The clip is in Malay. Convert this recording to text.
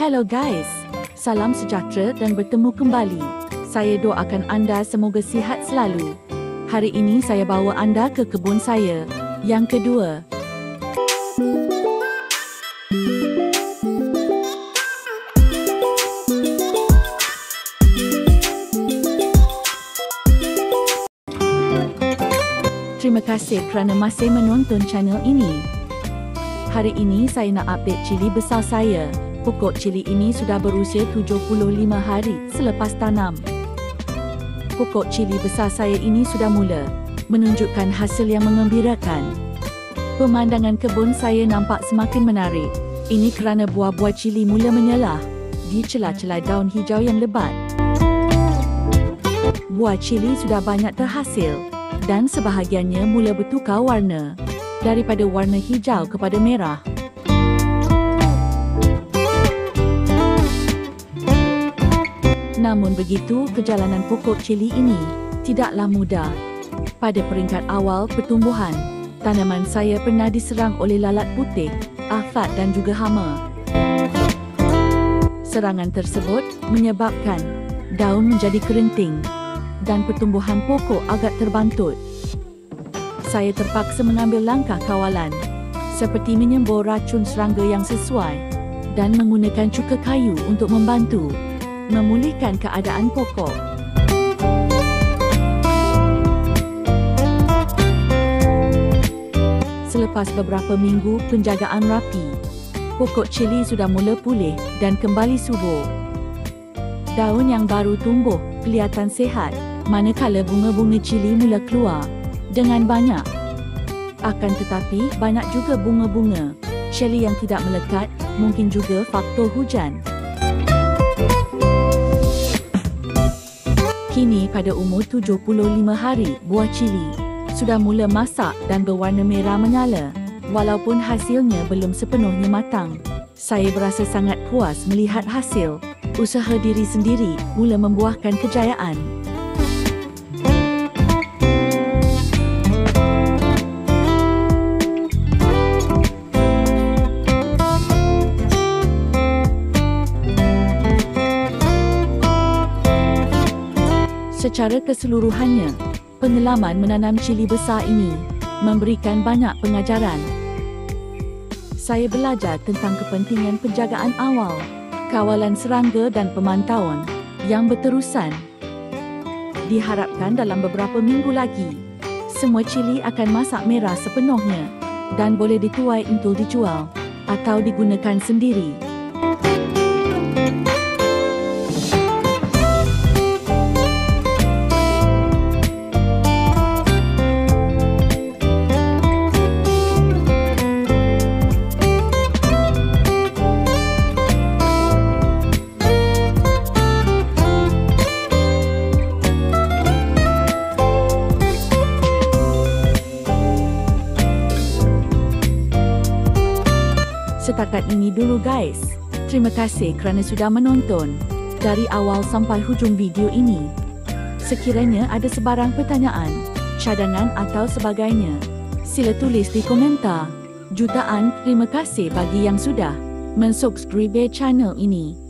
Hello guys, salam sejahtera dan bertemu kembali. Saya doakan anda semoga sihat selalu. Hari ini saya bawa anda ke kebun saya yang kedua. Terima kasih kerana masih menonton channel ini. Hari ini saya nak update cili besar saya. Pokok cili ini sudah berusia 75 hari selepas tanam. Pokok cili besar saya ini sudah mula menunjukkan hasil yang menggembirakan. Pemandangan kebun saya nampak semakin menarik. Ini kerana buah-buah cili mula menyelah di celah-celah daun hijau yang lebat. Buah cili sudah banyak terhasil dan sebahagiannya mula bertukar warna daripada warna hijau kepada merah. Namun begitu, perjalanan pokok cili ini tidaklah mudah. Pada peringkat awal pertumbuhan, tanaman saya pernah diserang oleh lalat putih, afat dan juga hama. Serangan tersebut menyebabkan daun menjadi kerinting dan pertumbuhan pokok agak terbantut. Saya terpaksa mengambil langkah kawalan seperti menyembur racun serangga yang sesuai dan menggunakan cuka kayu untuk membantu memulihkan keadaan pokok. Selepas beberapa minggu penjagaan rapi, pokok cili sudah mula pulih dan kembali subur. Daun yang baru tumbuh kelihatan sihat, manakala bunga-bunga cili mula keluar dengan banyak. Akan tetapi, banyak juga bunga-bunga cili yang tidak melekat, mungkin juga faktor hujan. Kini pada umur 75 hari, buah cili sudah mula masak dan berwarna merah menyala. Walaupun hasilnya belum sepenuhnya matang, saya berasa sangat puas melihat hasil usaha diri sendiri mula membuahkan kejayaan. Secara keseluruhannya, pengalaman menanam cili besar ini memberikan banyak pengajaran. Saya belajar tentang kepentingan penjagaan awal, kawalan serangga dan pemantauan yang berterusan. Diharapkan dalam beberapa minggu lagi, semua cili akan masak merah sepenuhnya dan boleh dituai untuk dijual atau digunakan sendiri. Setakat ini dulu guys. Terima kasih kerana sudah menonton dari awal sampai hujung video ini. Sekiranya ada sebarang pertanyaan, cadangan atau sebagainya, sila tulis di komentar. Jutaan terima kasih bagi yang sudah mensubscribe channel ini.